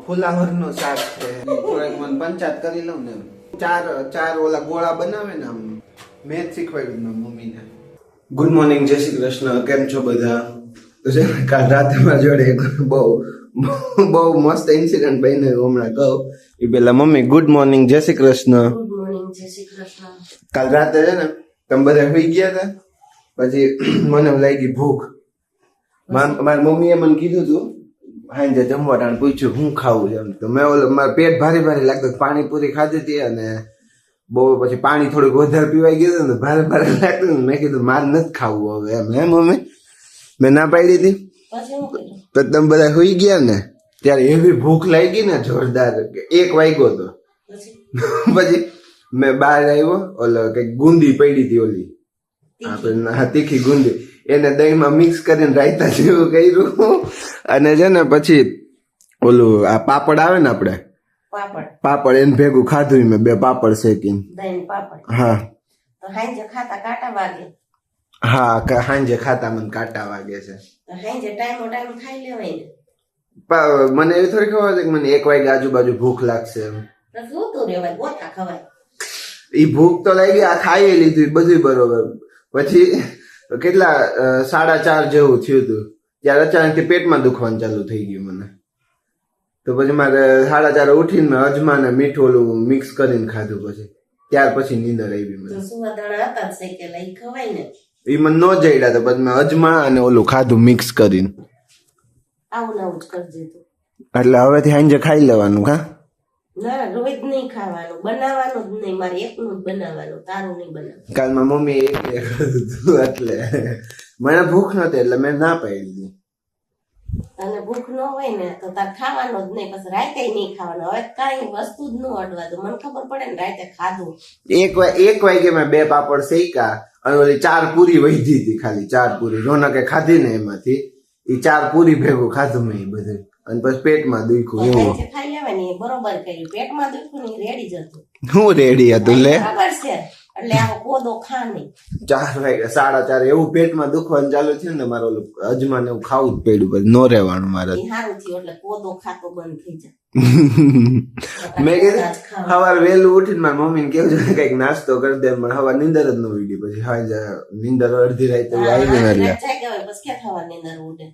ફુલાવરનું શાક છે. થોડીક મને પંચાયત કરી લઉં ને. ચાર ઓલા ગોળા બનાવે ને આમ મેં જ શીખવાડ્યું મારી મમ્મીને. ગુડ મોર્નિંગ, જય શ્રી કૃષ્ણ. કેમ છો બધા? તો છે કાલ રાતે મારા જોડે બહુ મસ્ત ઇન્સિડન્ટ બન્યો હમણાં કહું. એ પેલા મમ્મી ગુડ મોર્નિંગ, જય શ્રી કૃષ્ણ. ગુડ મોર્નિંગ, જય શ્રી કૃષ્ણ. કાલ રાતે છે ને તમે બધા સુઈ ગયા હતા, પછી મને લાગી ભૂખ. મારી મમ્મીએ મને કીધું હતું હાંજે જમવા ટાણે પૂછ્યું હું ખાવું છે, તો મેં મારું પેટ ભારે ભારે લાગતું, પાણીપુરી ખાધી હતી અને બહુ પછી પાણી થોડુંક વધારે પીવાઈ ગયું ને ભારે ભારે લાગતું. મેં કીધું મારે નથી ખાવું હવે એમ. હે મમ્મી, મેં ના પાડી હતી. તો તમે બધા સુઈ ગયા ને ત્યારે એવી ભૂખ લાગી ને જોરદાર, 1 વાગ્યો હતો. પછી મેં બહાર આવ્યો, ઓલો કઈક ગુંદી પડી હતી, ઓલી આપણે તીખી ગુંદી, એને દહીંમાં મિક્સ કરીને રાયતા જેવું કર્યું. અને છે ને પછી ઓલું આ પાપડ આવે ને આપણે પાપડ એને ભેગું ખાધું મેં, 2 પાપડ શેકીને. હા હાંજે ખાતા કાંટા વાગે. હા હાંજે ખાતા મને કાંટા વાગે છે. હાંજે ટાઈમ ખાઈ લેવાય ને. મને એવી થોડી ખબર છે કે મને 1 વાગે આજુબાજુ ભૂખ લાગશે એમ. જોતું રેવાય, ગોતા ખવાય. ઈ ભૂખ તો લાગી, આ ખાઈ લીધું બધું બરોબર. પછી કેટલા 4:30 જેવું થયું હતું ત્યારે અચાનક પેટમાં દુખવાનું ચાલુ થઈ ગયું મને. તો પછી મારે 4:30 ઉઠીને મેં અજમા ને મીઠું ઓલું મિક્સ કરીને ખાધું. પછી ત્યાર પછી નીંદર આવી મને. સુવાદાણા હતા શેકેલા, ઈ ખવાય ને. ઈ મને ન જડ્યા, તો પછી મેં અજમા અને ઓલું ખાધું મિક્સ કરીને. આવું જ કરજે તું. એટલે હવેથી સાંજે ખાઈ લેવાનું. હા ના, રોજ નહીં ખાવાનું, બનાવવાનું જ નહીં. મારે એકનું જ બનાવવાનું, તારું નહીં બનાવવાનું. કાલ મારી મમ્મી એટલે મને ભૂખ નતી એટલે મેં ના પાડી દીધી. અને ભૂખ ન હોય ને તો તાર ખાવાનું જ નહીં, પછી રાતે નહીં ખાવાનું. હવે કઈ વસ્તુ જ ન અડવા દો, મને ખબર પડે ને રાતે ખાધું. 1 વાગે મેં 2 પાપડ શેકા અને ઓલી 4 પૂરી વધી હતી, ખાલી 4 પૂરી રોનકે ખાધી ને એમાંથી એ 4 પૂરી ભેગું ખાધું મેં એ બધું. અને પછી પેટમાં દુખ્યું. એવું ખાઈ લેવાની, બરોબર કર્યું. પેટમાં દુખ્યું ને રેડી જ હતું. હું રેડી હતું લે, ખબર છે. એટલે આવો કોદો ખા નહીં. 4 વાગે 4:30 એવું પેટમાં દુખવાનું ચાલુ થયું ને મારે ઓલું અજમા ને એવું ખાવું જ પડ્યું. પછી નો રહેવાનું મારે. સારું થયું, એટલે કોદો ખાતો બંધ થઈ જાય. મેં કીધું સવારે વહેલું ઉઠીને મારી મમ્મીને કેવું છે કઈક નાસ્તો કરી દે, પણ સવાર નીંદર જ ન ઉડી. પછી હા નીંદર અડધી રાત આવી ને એટલે પછી ક્યાં થવા નીંદર ઉડે.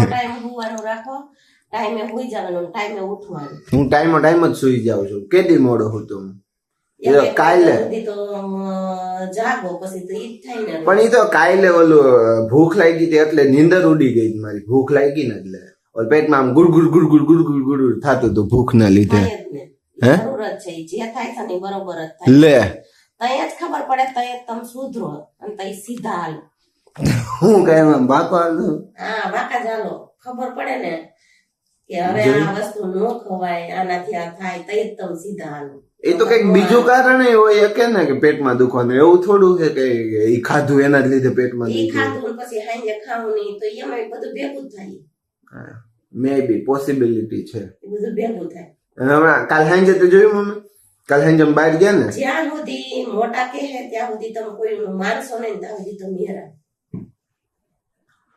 ટાઈમ સુવાનું રાખો, ટાઈમે સુઈ જવાનું, ટાઈમે ઉઠવાનું. હું ટાઈમ જ સુઈ જાઉં છું. કેટલી મોડો હતો હું કાલે, જાગો પછી તો ઈ થાય ને. પણ ઈ તો કાલે ઓલું ભૂખ લાગી હતી એટલે નીંદર ઉડી ગઈ મારી. ભૂખ લાગી ને એટલે પેટમાં આમ ગુડગુડ ગુડગુડ ગુડગુડ ગુડગુડ થતું હતું ભૂખ ના લીધે. જરૂરત છે, જે થાય છે ને બરોબર જ થાય. લે તય જ ખબર પડે, તય તમે સુધરો અને તય સીધા હાલો. હું કઈ બાકો હાલું? હા બાકા ચાલો, ખબર પડે ને કે હવે આ વસ્તુ ન ખવાય, આનાથી આ થાય, તય જ તમે સીધા હાલો. એ તો કઈક બીજું કારણ હોય કે ને કે પેટમાં દુખવાનું, એવું થોડું છે કે ઈ ખાધું એના જ લીધે પેટમાં દુખે. ખાધું પછી હાંજે ખાવું નહીં તો એમાં બધું ભેગું થાય. મે બી પોસિબિલિટી છે, બધું ભેગું થાય. હમણાં કાલ સાંજે તો જોયું મમ્મી, કાલ સાંજે બહાર ગયા ને, જ્યાં સુધી મોટા કહે ત્યાં સુધી તમે કોઈ માનશો નહીં, ત્યાં સુધી તમે હેરાન.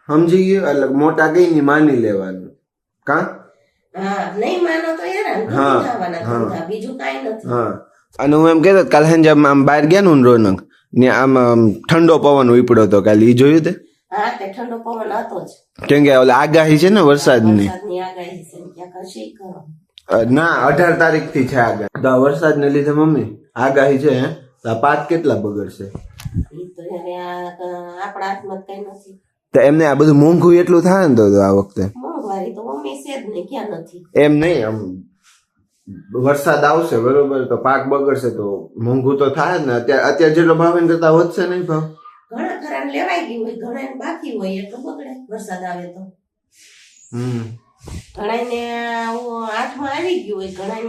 સમજી ગયો? એટલે મોટા કઈ ની માની લેવાનું. કા હા નહીં માનો તો હેરાન થવાના, બીજું કાઈ નથી. હા અને હું એમ કહેતો કાલ સાંજે આમ બહાર ગયા ને રોનક ને આમ ઠંડો પવન ઉપડ્યો હતો કાલે, ઈ જોયું તે? હા તે ઠંડો પવન હતો જ. કેમ કે ઓલા આગાહી છે ને વરસાદની. આગાહી છે, ક્યાં કશી કરો ના 18 તારીખથી છે આગાહી. તો વરસાદને લીધે મમ્મી આગાહી છે હે, તો પાક કેટલા બગડશે? ઈ તો હવે આપણા હાથમાં કઈ નથી. તો એમને આ બધું મોંઘું એટલું થાય ને તો આ વખતે મોંઘવારી તો મમ્મી છે જ ને, ક્યાં નથી. એમ નહીં, આમ વરસાદ આવશે બરોબર તો પાક બગડશે તો મોંઘું તો થાય જ ને. અત્યારે જેટલો ભાવ એને કરતા વધશે નહીં ભાવ. ઘણા ખરા લેવાઈ ગયું હોય, ઘણા બાકી હોય એટલું બગડે વરસાદ આવે તો. ઘણાને હાથમાં આવી ગયું હોય, ઘણા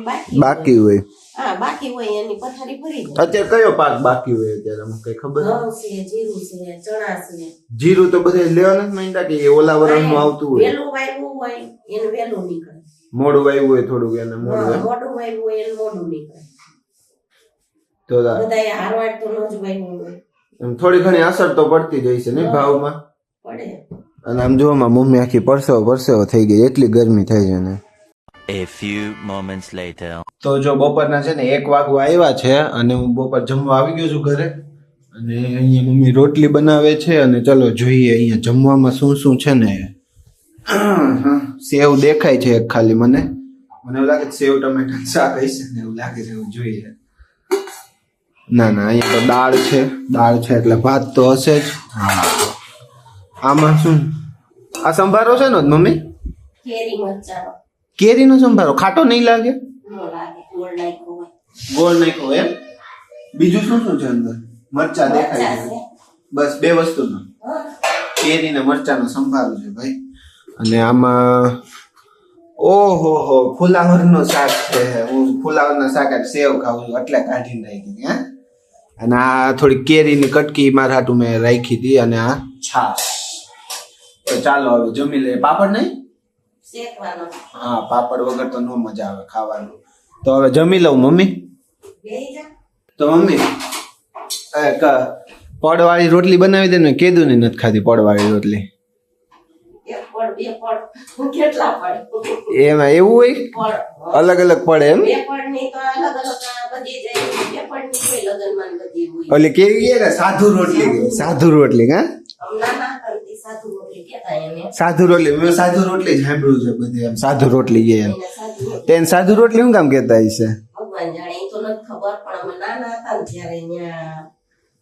બાકી હોય. હા બાકી હોય, એની પથારી ભરી જાય. અત્યારે કયો પાક બાકી હોય અત્યારે કઈ ખબર? ઘઉં છે, જીરું છે, ચણા છે. જીરું તો બધે લેવા નથી માંડ્યા કે ઓલા વર્ષનું આવતું હોય? વેલું વાવ્યું હોય એને વેલું નીકળે, મોડું વાવ્યું હોય થોડુંક એને મોડું વાવ્યું હોય એને મોડું નીકળે. તો બધા હારવાડ તો ન જ વાવ્યું હોય, થોડી ઘણી અસર તો પડતી જ હશે ને ભાવમાં? પડે. અને આમ જોવામાં મમ્મી આખી પરસેવો થઈ ગઈ, એટલી ગરમી થઈ છે ને. A few moments later. તો જો બપોરના છે ને 1 વાગવા આવ્યા છે અને હું બપોર જમવા આવી ગયો છું ઘરે અને અહીંયા મમ્મી રોટલી બનાવે છે અને ચલો જોઈએ અહીંયા જમવામાં શું શું છે ને સેવ દેખાય છે એક ખાલી મને એવું લાગે છે સેવ ટમેટા શાક હશે ને એવું લાગે છે એવું જોઈએ ના ના અહીંયા તો દાળ છે એટલે ભાત તો હશે જ હા આમાં શું આ સંભારો છે ને મમ્મી કેરી મરચાનો કેરીનો સંભારો ખાટો નહીં લાગે નો લાગે ગોળ નાખ્યો હોય ગોળ નાખ્યો એમ બીજું શું શું છે અંદર મરચા દેખાય મરચાં છે છે. બસ 2 વસ્તુનો હા. કેરી ને મરચાનો સંભારો છે ભાઈ અને આમાં ઓહો હો ફુલાવરનો શાક છે હું ફુલાવરના શાક આજ સેવ ખાઉં છું એટલે કાઢીને રાખી હતી હા અને આ થોડી કેરીની કટકી મારા હાટુ મેં રાખી હતી અને આ છાશ તો ચાલો હવે જમી લઈએ પાપડ નહીં શેકવાનો હા પાપડ વગર તો નો મજા આવે ખાવાનું તો હવે જમી લઉં મમ્મી બેહી જા તો મમ્મી પડવાળી રોટલી બનાવી દે ને કીધું ને નથી ખાધી પડવાળી રોટલી એક પડ બે પડ કેટલા પડ એમાં એવું હોય પડ અલગ અલગ પડે એમ બે પડ ની તો અલગ અલગ બધી જાય બે પડ ની કોઈ લગનમાં બધી હોય ઓલી કેવી કે સાધુ રોટલી હા હમણાં ના કરતી સાધુ રોટલી કહેતા એને સાધુ રોટલી મેં સાધુ રોટલી જ સાંભળ્યું છે બધે એમ સાધુ રોટલી કે એમ એને સાધુ રોટલી. તેને સાધુ રોટલી શું કામ કહેતા હશે ભગવાન જાણે એ તો નથી ખબર પણ અમે નાના હતા ને ત્યારે ત્યાં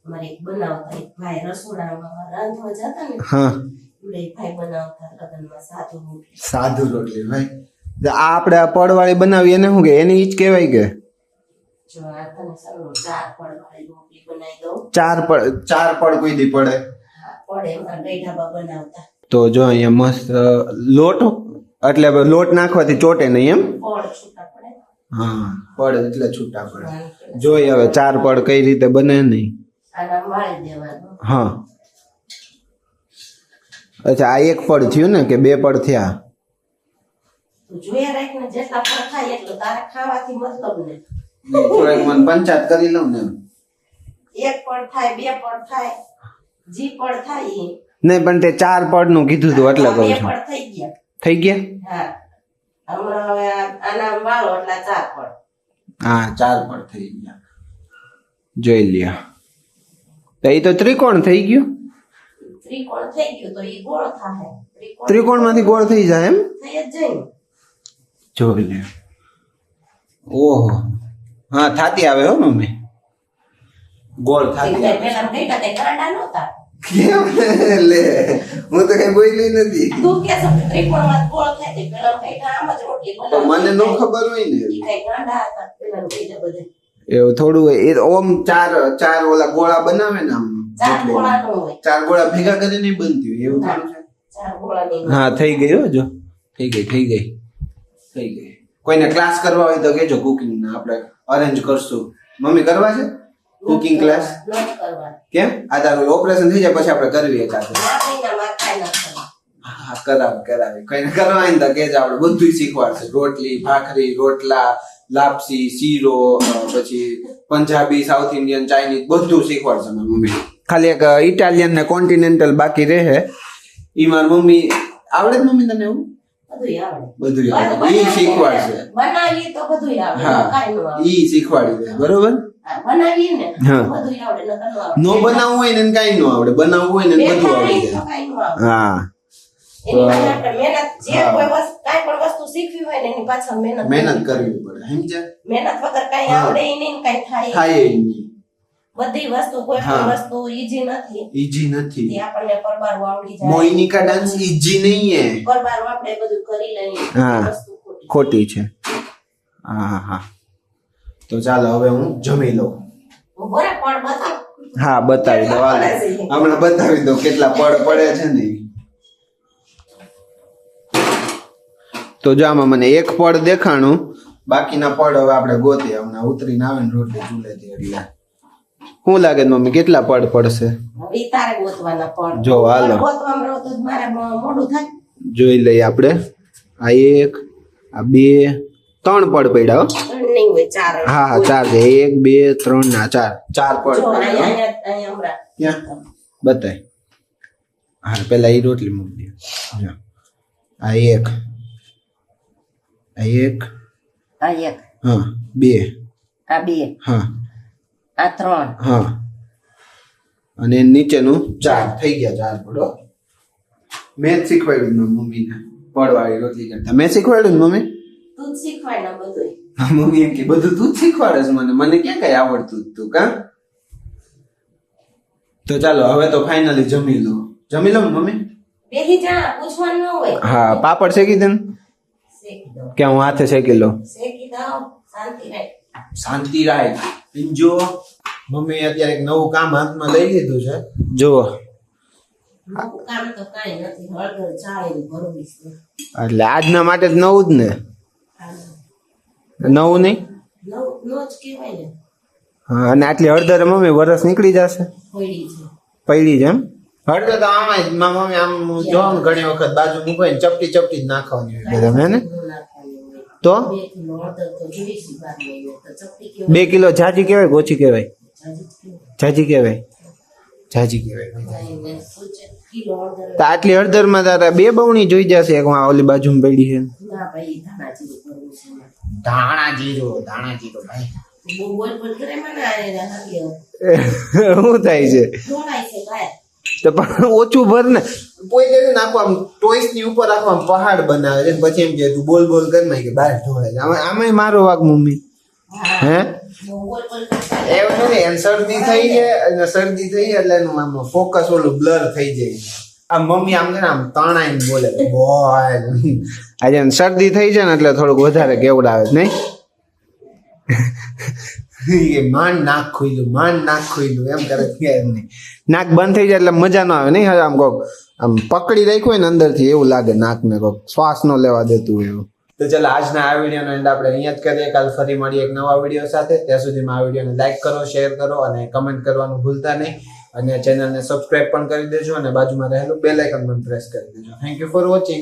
અમારે એક બનાવતા એક ભાઈ રસોડામાં રાંધવા જતા ને હા એટલે એ ભાઈ બનાવતા લગ્નમાં સાધુ રોટલી સાધુ રોટલી ભાઈ તો આ આપણે આ પડવાળી બનાવી એને શું કે એની ઈ જ કહેવાય કે જો આ તને સારું 4 પડ વાળી રોટલી બનાવી દઉં ચાર પડ કોઈ દી પડે હા, પડે એમાં ગઈઢાબા બનાવતા તો જો અહીંયા મસ્ત લોટ એટલે લોટ નાખવાથી ચોટે નહીં એમ પડ છૂટા પડે હા પડે એટલે છૂટા પડે જોઈ હવે 4 પડ કઈ રીતે બને નહીં આના વાળી દેવાનું હા અચ્છા આ 1 પડ થયું ને કે 2 પડ થયા તું જોયા રાખીને જેટલા પડ થાય એટલું તારે ખાવાથી મતલબ ને થોડાક મને પંચાયત કરી લઉં ને એક પડ થાય બે પડ થાય જી પડ થાય ઈ. નહીં પણ તે 4 પડ નું કીધું તું એટલે કહું બે છું પડ થઈ ગયા થઈ ગયા હા હમણાં હવે આના વાળો એટલે 4 પડ હા 4 પડ થઈ ગયા જોઈ લ્યો તો એ તો ત્રિકોણ થઈ ગયું ત્રિકોણ થઈ ગયું તો ઈ ગોળ થાય ત્રિકોણ માંથી ગોળ થઈ જાય એમ થઈ જ જાય ને. જોઈ લે ઓહો હા થાતી આવે હો મમ્મી ગોળ થાતી આવે પેલા ગઈઢા તે કાંડા નહોતા કેમ લે હું તો કઈ બોલી નથી તું કે છો કે ત્રિકોણમાં ગોળ થાય તે પેલા ગઈઢા આમ જ રોટલી તો મને નો ખબર હોય ને ઈ કઈ કાંડા હતા પેલા ગઈઢા બધે એવું થોડું હોય એ ઓમ ચાર ઓલા ગોળા બનાવે ને આમ 4 ગોળા નો હોય 4 ગોળા ભેગા કરીને બનતી હોય એવું થોડું છે 4 ગોળાની હા થઈ ગઈ હો જો થઈ ગઈ કોઈને ક્લાસ કરવા હોય તો કેજો કુકિંગ ના આપણે અરેન્જ કરશું મમ્મી કરવા છે કુકિંગ ક્લાસ નથી કરવા કેમ આ તારું ઓપરેશન થઈ જાય પછી આપણે કરવી એકાદ ના મહિના માં ખાઈ ન કરવા હા કરાવી કોઈને કરવા હોય ને તો કેજો આપણે બધું શીખવાડશે રોટલી ભાખરી રોટલા લાપસી શીરો પછી પંજાબી સાઉથ ઇન્ડિયન ચાઇનીઝ બધું શીખવાડશે મારી મમ્મી ખાલી એક ઇટાલિયન ને કોન્ટિનેન્ટલ બાકી રહે ઈ મારી મમ્મી આવડે જ મમ્મી તને એવું બધું આવડે બધું ઈ શીખવાડશે બનાવીએ તો બધું આવડે હા કાઈ ન આવડે ઈ શીખવાડી દે બરોબર બનાવીએ ને હા. બધું આવડે ન નો બનાવવું હોય ને એને કાંઈ ન આવડે બનાવવું હોય ને એને બધું આવડી તો જાય કાઈ ન આવડે હા એની માટે આપણે મહેનત જે હા. કોઈ વસ્તુ કાઈ પણ વસ્તુ શીખવી હોય ને એની પાછળ મહેનત કરવી પડે સમજ્યા મહેનત વગર કાઈ હા. આવડે ય નહીં ને કાઈ થાય થાય ય નહીં બધી વસ્તુ કોઈ હા. પણ વસ્તુ ઈઝી નથી ઈજી નથી તે આપણને પરબારું આવડી જાય મોહિની કા ડાન્સ ઈજી નહીં હે પરબારું આપણે બધું કરી લઈએ હા. એ વસ્તુ ખોટી. ખોટી છે હા તો ચાલો હવે હું જમી લઉં ઉભો રહે, પણ બતાવ. હા બતાવી દો હાલો હમણાં બતાવી દો કેટલા પડ પડે છે ને ઈ. તો જો આમાં મને 1 પડ દેખાણું બાકીના પડ હવે આપણે ગોતીએ હમણાં ઉતરીને આવે ને રોટલી ચૂલેથી એટલે શું લાગે છે મમ્મી કેટલા પડ પડશે હવે ઈ તારે ગોતવાના પણ જો, હાલો. પણ ગોતવામાં રહો તો મારે મોડું થાય જોઈ લઈએ આપણે આ 1 આ 2 3 પડ પડ્યા હો ત્રણ નહીં હોય ચાર જ. હા 4 છે 1 2 3 ના 4 પડ જો, પડ્યા હો. અહીંયા હમણાં ક્યાં બતાય હા પેલા ઈ રોટલી મૂકી દે જો આ 1 આ એક, આ એક, હા 2, આ 2, હા આ 3, હા, અને નીચેનું 4 થઈ ગયા 4 પડો. મેં જ શીખવાડ્યું ને મમ્મીને પડવાળી રોટલી કરતા. મેં શીખવાડ્યું ને મમ્મી? તું જ શીખવાડ ને બધું. હા મમ્મી એમ કે બધું તું જ શીખવાડે છે મને ક્યાં કઈ આવડતું જ તું કા. તો ચાલો હવે તો ફાઇનલી જમી લો ને મમ્મી. બેહી જા, પૂછવાનું ન હોય. હા પાપડ શેકી દે ને શેકી દો, કે હું હાથે શેકી લઉં. શેકી દો, શાંતિ રહે. શાંતિ રાય. જો મમ્મી અત્યારે એક નવું કામ હાથમાં લઈ લીધું છે. જુઓ નવું કામ તો કાંઈ નથી, હળદર ચાળીને ભરવી છે. એટલે આજના માટે જ નવું જ ને, નવું નહીં. નવું જ કહેવાય ને. હા અને આટલી હળદર મમ્મી વરસ નીકળી જશે. પડી છે. પડી જ એમ હળદર તો આમાં જ મમ્મી આમ જો ને ઘણી વખત બાજુ મૂકવાય ને ચપટી ચપટી જ નાખવાની હોય બધા હે ને. ન નાખવાની હોય. તો 2 કિલો હળદર તો જોઈશે બાર મહિને, તો ચપટી કેવું 2 કિલો જાજી કહેવાય ઓછી કહેવાય? જાજી કેવું? જાજી કહેવાય. એને પૂછે, કિલો હળદર. તો આટલી હળદરમાં તારે 2 બવણી જોઈ જશે. એક ઓલી બાજુમાં પડી છે ના ભાઈ, ધાણા જીરું કરવું છે મારે. ધાણા જીરું ભાઈ. બહુ બોલ બોલ કરે મને આ હાલ્યો. શું થાય છે? ઢોળાય છે ભાઈ. તો પણ ઓછું ભર ને કોઈ દે નાખો આમ ટોઈસ ની ઉપર રાખો આમ પહાડ બનાવે છે પછી એમ કે તું બોલ કરી નાખ કે બહાર ઢોળે છે. આમાંય મારો વાગ મમ્મી. હે બહુ બોલ બોલ કરતા. એવું નથી એને શરદી થઈ છે અને શરદી થઈ એટલે એનું આમ ફોકસ ઓલું બ્લર થઈ જાય. આ મમ્મી આમ છે ને આમ તણાઈને બોલે બોલ. આજે એને શરદી થઈ છે ને એટલે થોડુંક વધારે કેવડાવે છે નહીં. માંડ નાક ખોઈલું એમ કરે નહીં. નાક બંધ થઈ જાય એટલે મજા ન આવે નહીં. આમ કોક આમ પકડી રાખ્યું હોય ને અંદર થી એવું લાગે નાકને કોક શ્વાસ ન લેવા દેતું હોય એવું. તો ચાલો આજના આ વિડીયોનો એન્ડ આપણે અહીંયા જ કરીએ. કાલ ફરી મળીએ એક નવા વિડીયો સાથે. ત્યાં સુધીમાં આ વિડીયોને લાઈક કરો, શેર કરો અને કમેન્ટ કરવાનું ભૂલતા નહીં. અને ચેનલને સબસ્ક્રાઇબ પણ કરી દેજો અને બાજુમાં રહેલું બેલ આઇકન પણ પ્રેસ કરી દેજો. Thank you for watching.